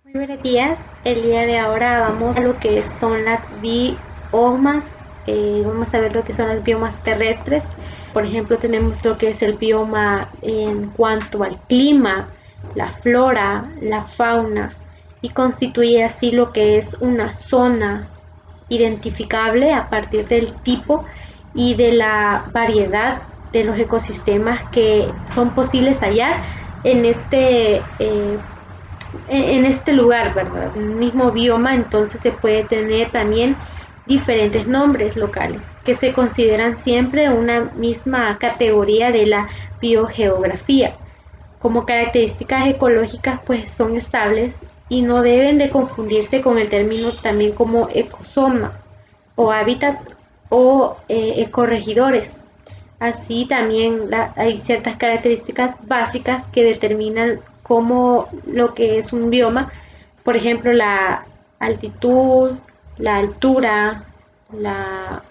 Muy buenos días. El día de ahora vamos a lo que son las biomas. Vamos a ver lo que son las biomas terrestres. Por ejemplo, tenemos lo que es el bioma en cuanto al clima, la flora, la fauna, y constituye así lo que es una zona identificable a partir del tipo y de la variedad de los ecosistemas que son posibles hallar en este lugar, ¿verdad? El mismo bioma, entonces se puede tener también diferentes nombres locales que se consideran siempre una misma categoría de la biogeografía. Como características ecológicas, pues son estables y no deben de confundirse con el término también como ecosoma o hábitat o ecorregidores. Así también hay ciertas características básicas que determinan cómo lo que es un bioma, por ejemplo, la altitud, la altura, la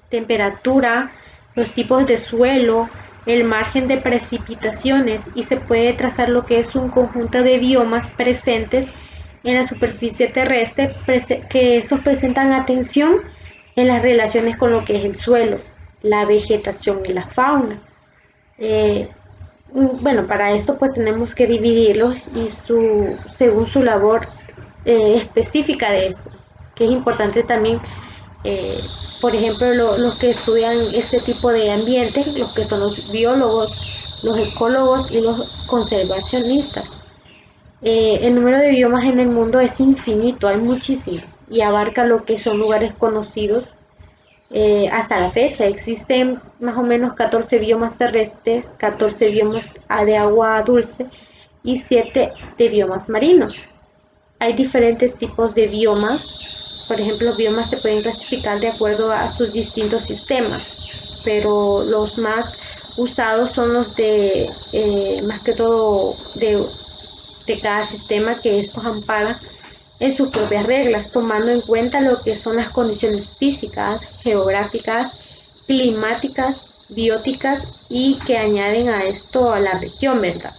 temperatura, los tipos de suelo, el margen de precipitaciones, y se puede trazar lo que es un conjunto de biomas presentes en la superficie terrestre, que estos presentan atención en las relaciones con lo que es el suelo, la vegetación y la fauna. Eh, bueno, para esto pues tenemos que dividirlos y según su labor específica de esto, que es importante también, eh, por ejemplo, los que estudian este tipo de ambientes, los que son los biólogos, los ecólogos y los conservacionistas. El número de biomas en el mundo es infinito, hay muchísimos, y abarca lo que son lugares conocidos hasta la fecha. Existen más o menos 14 biomas terrestres, 14 biomas de agua dulce y 7 de biomas marinos. Hay diferentes tipos de biomas. Por ejemplo, los biomas se pueden clasificar de acuerdo a sus distintos sistemas, pero los más usados son los de, más que todo, de cada sistema, que estos amparan en sus propias reglas, tomando en cuenta lo que son las condiciones físicas, geográficas, climáticas, bióticas, y que añaden a esto a la región, ¿verdad?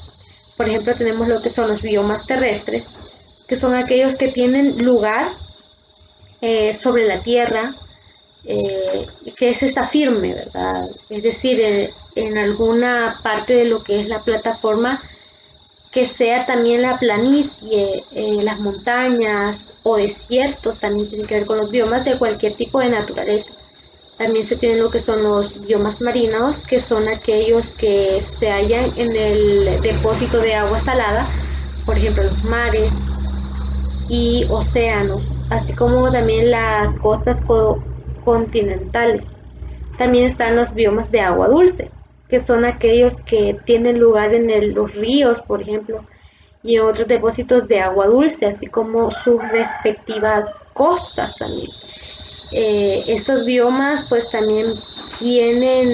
Por ejemplo, tenemos lo que son los biomas terrestres, que son aquellos que tienen lugar sobre la Tierra, que es esta firme, ¿verdad? Es decir, en alguna parte de lo que es la plataforma, que sea también la planicie, las montañas o desiertos, también tiene que ver con los biomas de cualquier tipo de naturaleza. También se tienen lo que son los biomas marinos, que son aquellos que se hallan en el depósito de agua salada, por ejemplo los mares y océanos, así como también las costas continentales. También están los biomas de agua dulce, que son aquellos que tienen lugar en los ríos, por ejemplo, y en otros depósitos de agua dulce, así como sus respectivas costas también. Estos biomas pues también tienen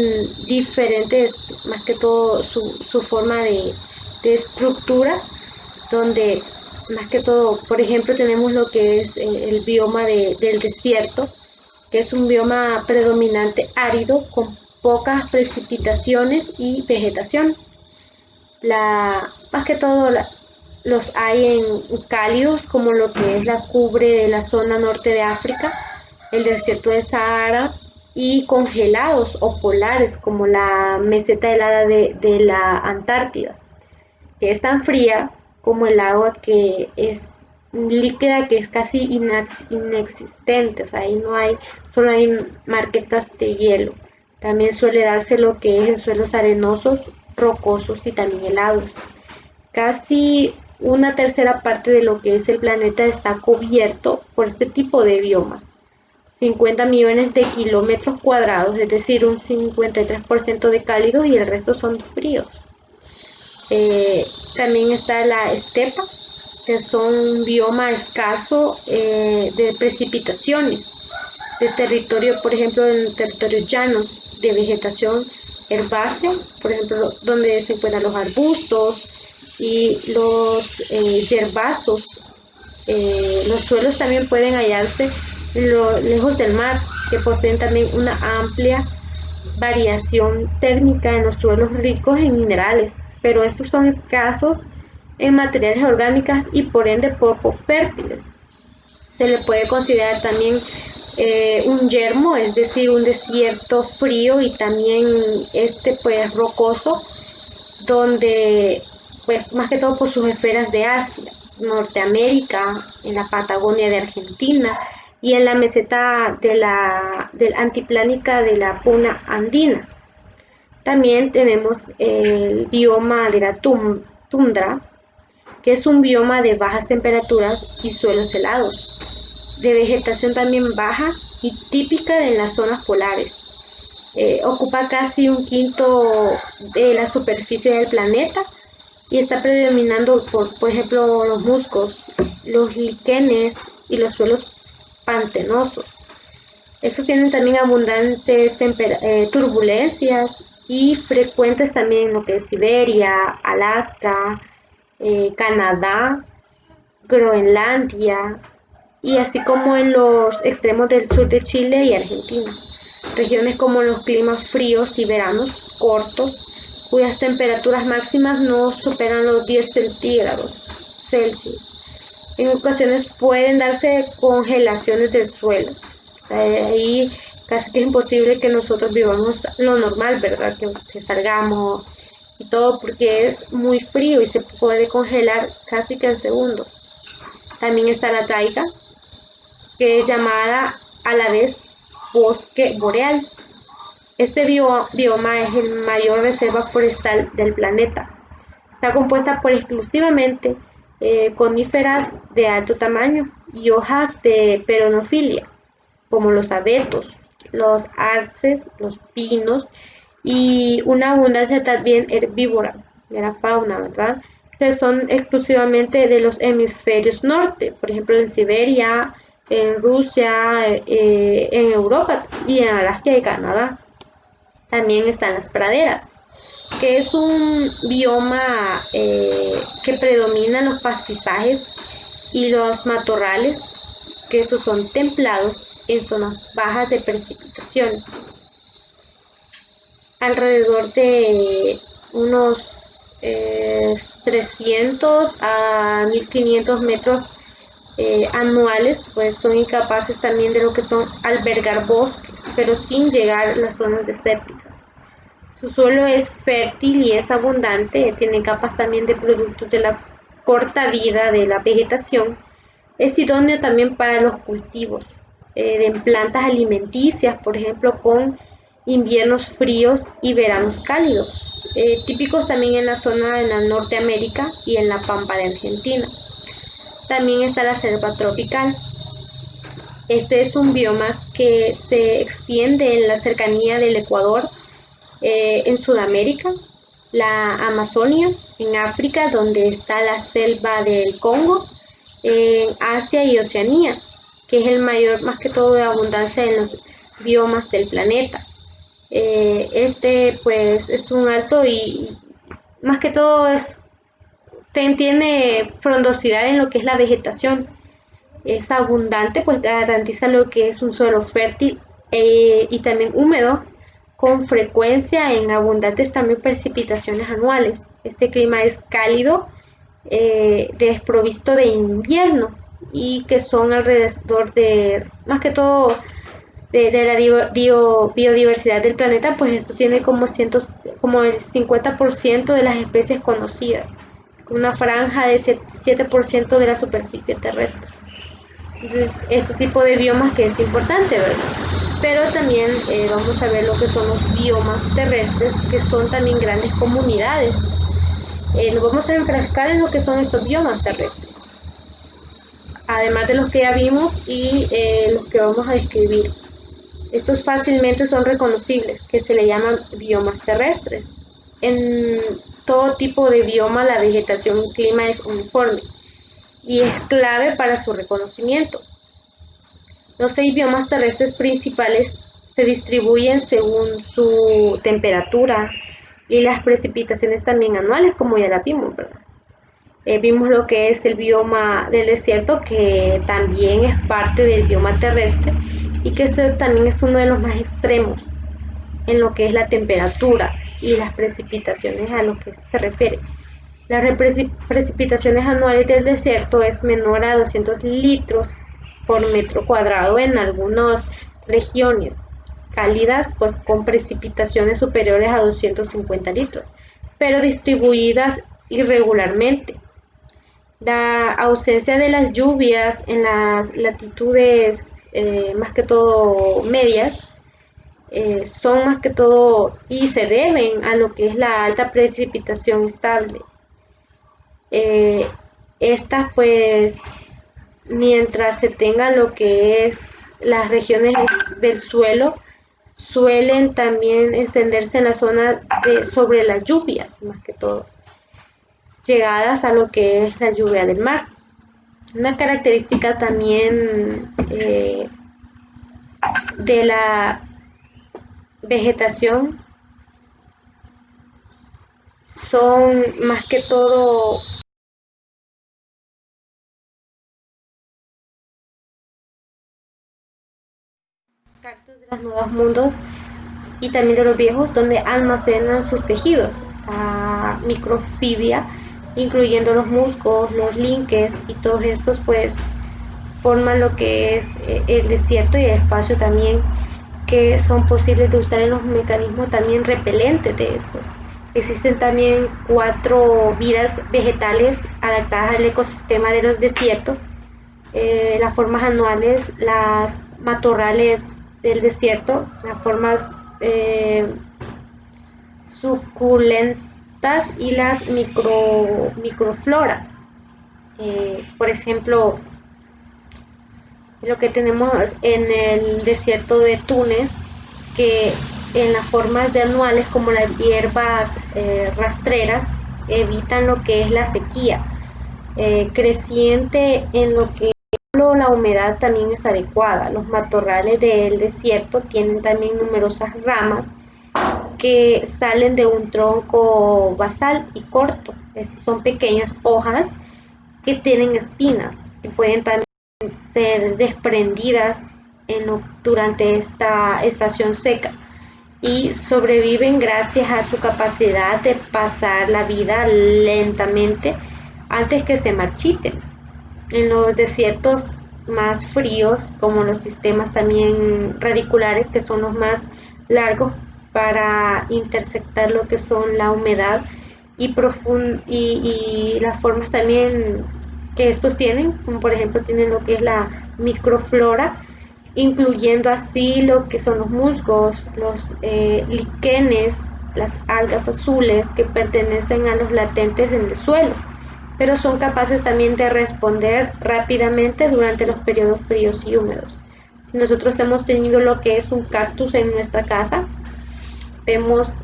diferentes, más que todo su forma de estructura, donde más que todo, por ejemplo, tenemos lo que es el bioma del desierto, que es un bioma predominante árido con pocas precipitaciones y vegetación. Más que todo los hay en cálidos, como lo que es la cubre de la zona norte de África, el desierto del Sahara, y congelados o polares, como la meseta helada de la Antártida, que es tan fría como el agua, que es líquida, que es casi inexistente, o sea, ahí no hay, solo hay marquetas de hielo. También suele darse lo que es en suelos arenosos, rocosos y también helados. Casi una tercera parte de lo que es el planeta está cubierto por este tipo de biomas. 50 millones de kilómetros cuadrados, es decir, un 53% de cálidos y el resto son fríos. Eh, También está la estepa, que son un bioma escaso de precipitaciones, de territorio, por ejemplo, en territorios llanos, de vegetación herbácea, por ejemplo, donde se encuentran los arbustos y los yerbazos. Los suelos también pueden hallarse lejos del mar, que poseen también una amplia variación térmica en los suelos ricos en minerales, pero estos son escasos en materiales orgánicos y por ende poco fértiles. Se le puede considerar también un yermo, es decir, un desierto frío y también pues rocoso, donde pues más que todo por sus esferas de Asia, Norteamérica, en la Patagonia de Argentina y en la meseta del antiplánica de la Puna andina. También tenemos el bioma de la tundra, que es un bioma de bajas temperaturas y suelos helados, de vegetación también baja y típica en las zonas polares. Ocupa casi un quinto de la superficie del planeta y está predominando por ejemplo, los musgos, los líquenes y los suelos pantanosos. Estos tienen también abundantes turbulencias y frecuentes también en lo que es Siberia, Alaska, Canadá, Groenlandia y así como en los extremos del sur de Chile y Argentina. Regiones como los climas fríos y veranos cortos, cuyas temperaturas máximas no superan los 10 centígrados Celsius. En ocasiones pueden darse congelaciones del suelo. Ahí casi que es imposible que nosotros vivamos lo normal, ¿verdad? Que salgamos y todo porque es muy frío y se puede congelar casi que en segundos. También está la taiga, que es llamada a la vez bosque boreal. Este bioma es el mayor reserva forestal del planeta. Está compuesta por exclusivamente coníferas de alto tamaño y hojas de perennifolia, como los abetos, los arces, los pinos y una abundancia también herbívora de la fauna, ¿verdad? Que son exclusivamente de los hemisferios norte, por ejemplo en Siberia, en Rusia, en Europa y en Alaska y Canadá. También están las praderas, que es un bioma que predominan los pastizales y los matorrales, que estos son templados en zonas bajas de precipitación. Alrededor de unos 300 a 1500 metros anuales, pues son incapaces también de lo que son albergar bosques, pero sin llegar a las zonas desérticas. Su suelo es fértil y es abundante, tiene capas también de productos de la corta vida de la vegetación. Es idóneo también para los cultivos de plantas alimenticias, por ejemplo, con inviernos fríos y veranos cálidos, típicos también en la zona de la Norteamérica y en la pampa de Argentina. También está la selva tropical. Este es un bioma que se extiende en la cercanía del Ecuador, en Sudamérica, la Amazonia, en África, donde está la selva del Congo, en Asia y Oceanía, que es el mayor, más que todo, de abundancia en los biomas del planeta. Pues es un alto y más que todo tiene frondosidad en lo que es la vegetación. Es abundante, pues garantiza lo que es un suelo fértil y también húmedo, con frecuencia en abundantes también precipitaciones anuales. Este clima es cálido, desprovisto de invierno y que son alrededor de, más que todo, de la biodiversidad del planeta, pues esto tiene como el 50% de las especies conocidas, una franja de 7% de la superficie terrestre. Entonces, este tipo de biomas que es importante, ¿verdad? Pero también vamos a ver lo que son los biomas terrestres, que son también grandes comunidades. Nos vamos a enfrascar en lo que son estos biomas terrestres, además de los que ya vimos y los que vamos a describir. Estos fácilmente son reconocibles, que se le llaman biomas terrestres. En todo tipo de bioma la vegetación y clima es uniforme y es clave para su reconocimiento. Los 6 biomas terrestres principales se distribuyen según su temperatura y las precipitaciones también anuales, como ya la vimos, ¿verdad? Vimos lo que es el bioma del desierto, que también es parte del bioma terrestre y que también es uno de los más extremos en lo que es la temperatura y las precipitaciones a lo que se refiere. Las precipitaciones anuales del desierto es menor a 200 litros por metro cuadrado en algunas regiones cálidas, pues con precipitaciones superiores a 250 litros, pero distribuidas irregularmente. La ausencia de las lluvias en las latitudes más que todo medias son más que todo y se deben a lo que es la alta precipitación estable. Eh, Estas pues mientras se tenga lo que es las regiones del suelo suelen también extenderse en la zona sobre las lluvias más que todo llegadas a lo que es la lluvia del mar. Una característica también de la vegetación son más que todo cactus de los nuevos mundos y también de los viejos, donde almacenan sus tejidos, la microfibia, incluyendo los musgos, los linques y todos estos pues forman lo que es el desierto y el espacio también, que son posibles de usar en los mecanismos también repelentes de estos. Existen también 4 vidas vegetales adaptadas al ecosistema de los desiertos, las formas anuales, las matorrales del desierto, las formas suculentas y las microflora. Por ejemplo, lo que tenemos en el desierto de Túnez, que en las formas de anuales como las hierbas rastreras evitan lo que es la sequía creciente, en lo que la humedad también es adecuada. Los matorrales del desierto tienen también numerosas ramas que salen de un tronco basal y corto. Estas son pequeñas hojas que tienen espinas y pueden también ser desprendidas durante esta estación seca y sobreviven gracias a su capacidad de pasar la vida lentamente antes que se marchiten. En los desiertos más fríos, como los sistemas también radiculares, que son los más largos para interceptar lo que son la humedad y las formas también que estos tienen, como por ejemplo tienen lo que es la microflora, incluyendo así lo que son los musgos, los líquenes, las algas azules que pertenecen a los latentes en el suelo, pero son capaces también de responder rápidamente durante los periodos fríos y húmedos. Si nosotros hemos tenido lo que es un cactus en nuestra casa, vemos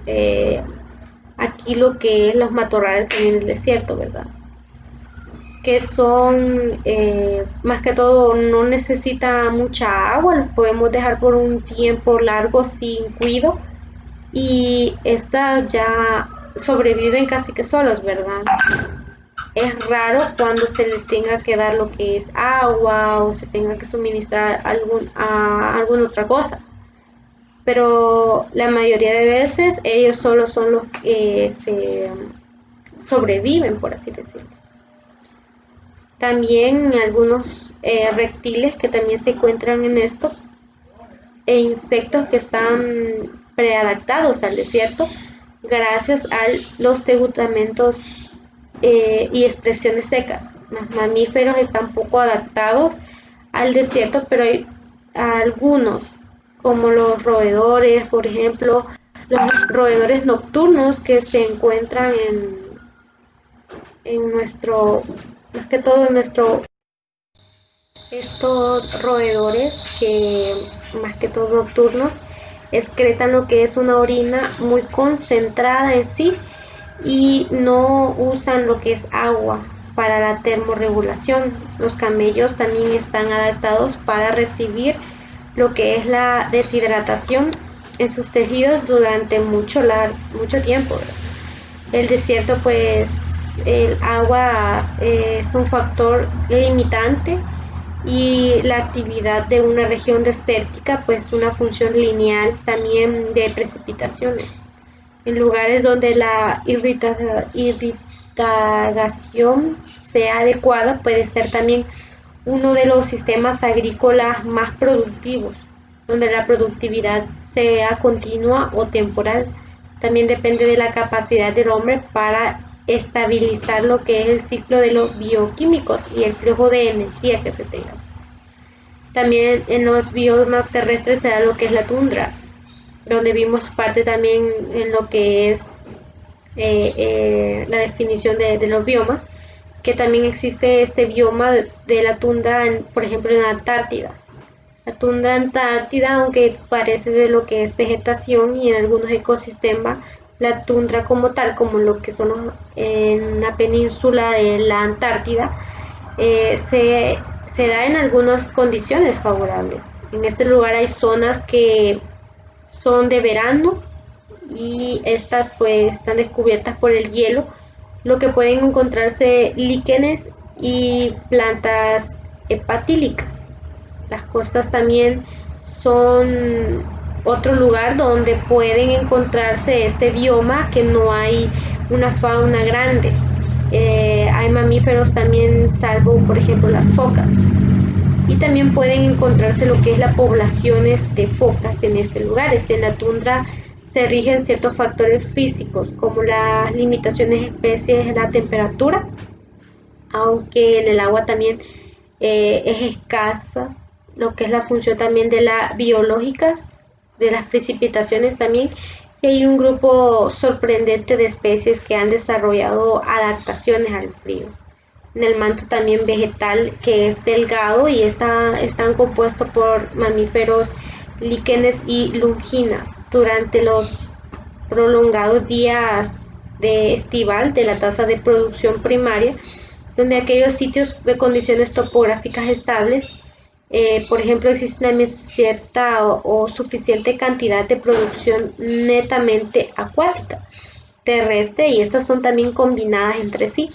aquí lo que es los matorrales en el desierto, ¿verdad? Que son más que todo no necesita mucha agua, los podemos dejar por un tiempo largo sin cuido y estas ya sobreviven casi que solos, ¿verdad? Es raro cuando se le tenga que dar lo que es agua o se tenga que suministrar alguna otra cosa, pero la mayoría de veces ellos solo son los que se sobreviven, por así decirlo. También algunos reptiles que también se encuentran en esto e insectos que están preadaptados al desierto gracias a los tegutamentos y expresiones secas. Los mamíferos están poco adaptados al desierto, pero hay algunos, como los roedores, por ejemplo, los roedores nocturnos que se encuentran en nuestro, más que todo en nuestro, estos roedores que más que todo nocturnos excretan lo que es una orina muy concentrada en sí y no usan lo que es agua para la termorregulación. Los camellos también están adaptados para recibir lo que es la deshidratación en sus tejidos durante mucho tiempo. El desierto pues el agua es un factor limitante y la actividad de una región desértica pues una función lineal también de precipitaciones. En lugares donde la propagación sea adecuada, puede ser también uno de los sistemas agrícolas más productivos, donde la productividad sea continua o temporal. También depende de la capacidad del hombre para estabilizar lo que es el ciclo de los bioquímicos y el flujo de energía que se tenga. También en los biomas terrestres se da lo que es la tundra, donde vimos parte también en lo que es la definición de los biomas, que también existe este bioma de la tundra, por ejemplo, en la Antártida. La tundra antártida, aunque parece de lo que es vegetación y en algunos ecosistemas, la tundra como tal, como lo que son en la península de la Antártida, se da en algunas condiciones favorables. En este lugar hay zonas que son de verano y estas pues están descubiertas por el hielo, lo que pueden encontrarse líquenes y plantas hepatílicas. Las costas también son otro lugar donde pueden encontrarse este bioma que no hay una fauna grande. Hay mamíferos también, salvo por ejemplo las focas. Y también pueden encontrarse lo que es las poblaciones de focas en este lugar. En la tundra se rigen ciertos factores físicos como las limitaciones de especies, la temperatura, aunque en el agua también es escasa, lo que es la función también de las biológicas, de las precipitaciones también, y hay un grupo sorprendente de especies que han desarrollado adaptaciones al frío. En el manto también vegetal, que es delgado y están compuestos por mamíferos, líquenes y lunginas. Durante los prolongados días de estival de la tasa de producción primaria, donde aquellos sitios de condiciones topográficas estables, por ejemplo, existe también cierta o suficiente cantidad de producción netamente acuática, terrestre, y estas son también combinadas entre sí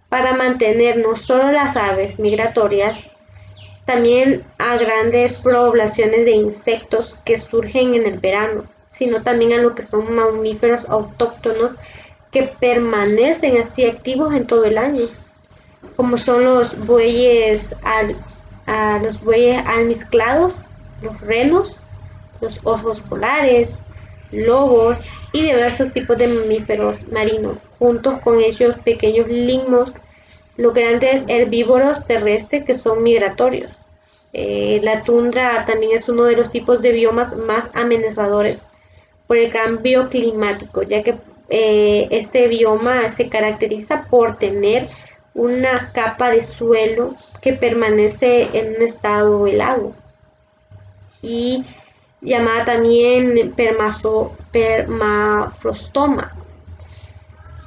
para mantener no solo las aves migratorias, también a grandes poblaciones de insectos que surgen en el verano, sino también a lo que son mamíferos autóctonos que permanecen así activos en todo el año, como son los bueyes almizclados, los renos, los osos polares, lobos y diversos tipos de mamíferos marinos, juntos con ellos pequeños limos, los grandes herbívoros terrestres que son migratorios. La tundra también es uno de los tipos de biomas más amenazadores por el cambio climático, ya que este bioma se caracteriza por tener una capa de suelo que permanece en un estado helado y llamada también permafrostoma.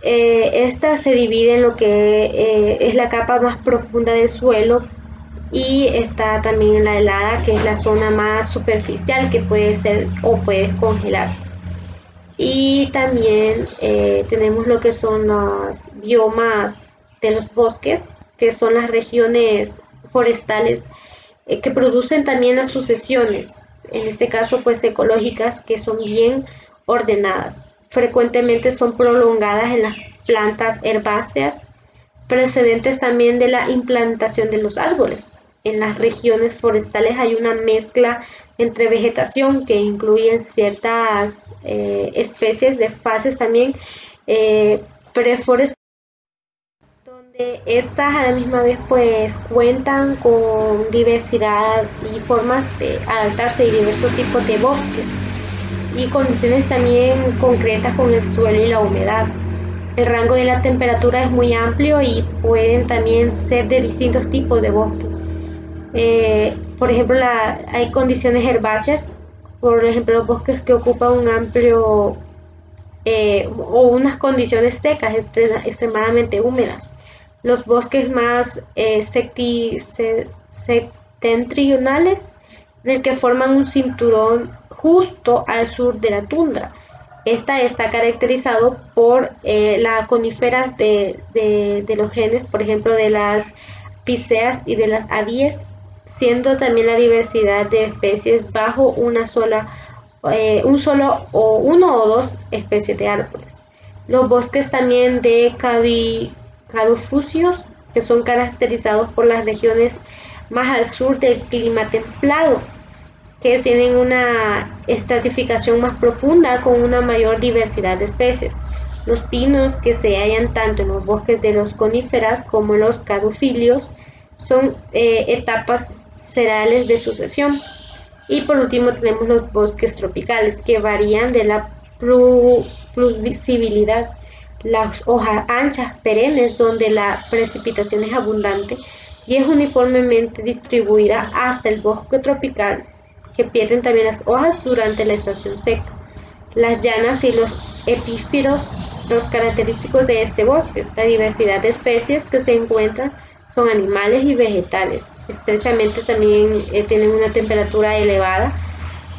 Esta se divide en lo que es la capa más profunda del suelo y está también en la helada, que es la zona más superficial que puede ser o puede congelarse. Y también tenemos lo que son los biomas de los bosques, que son las regiones forestales que producen también las sucesiones, en este caso pues ecológicas, que son bien ordenadas. Frecuentemente son prolongadas en las plantas herbáceas, precedentes también de la implantación de los árboles. En las regiones forestales hay una mezcla entre vegetación que incluyen ciertas especies de fases también preforestales, donde estas a la misma vez pues cuentan con diversidad y formas de adaptarse a diversos tipos de bosques y condiciones también concretas con el suelo y la humedad. El rango de la temperatura es muy amplio y pueden también ser de distintos tipos de bosques. Por ejemplo, hay condiciones herbáceas, por ejemplo, los bosques que ocupan un amplio o unas condiciones secas extremadamente húmedas. Los bosques más septentrionales, en el que forman un cinturón justo al sur de la tundra. Esta está caracterizado por la coníferas de los genes, por ejemplo, de las píceas y de las avíes, siendo también la diversidad de especies bajo uno o dos especies de árboles. Los bosques también de caducifolios, que son caracterizados por las regiones más al sur del clima templado, que tienen una estratificación más profunda con una mayor diversidad de especies. Los pinos, que se hallan tanto en los bosques de los coníferas como en los caducifolios, son etapas serales de sucesión. Y por último tenemos los bosques tropicales, que varían de la pluvisibilidad, las hojas anchas perennes donde la precipitación es abundante y es uniformemente distribuida, hasta el bosque tropical, que pierden también las hojas durante la estación seca. Las llanas y los epífilos, los característicos de este bosque. La diversidad de especies que se encuentran son animales y vegetales. Estrechamente también tienen una temperatura elevada,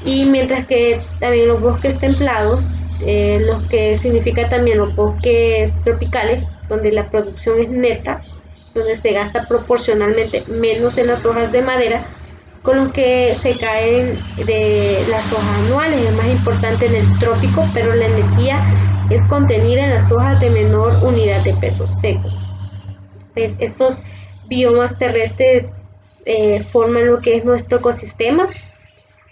y mientras que también los bosques templados, lo que significa también los bosques tropicales, donde la producción es neta, donde se gasta proporcionalmente menos en las hojas de madera con lo que se caen de las hojas anuales. Es más importante en el trópico, pero la energía es contenida en las hojas de menor unidad de peso seco. Pues estos biomas terrestres forman lo que es nuestro ecosistema,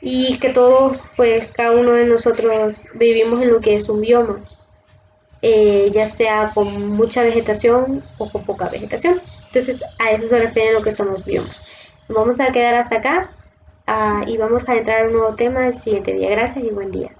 y que todos, pues cada uno de nosotros vivimos en lo que es un bioma, ya sea con mucha vegetación o con poca vegetación. Entonces a eso se refiere lo que son los biomas. Vamos a quedar hasta acá, y vamos a entrar a un nuevo tema el siguiente día. Gracias y buen día.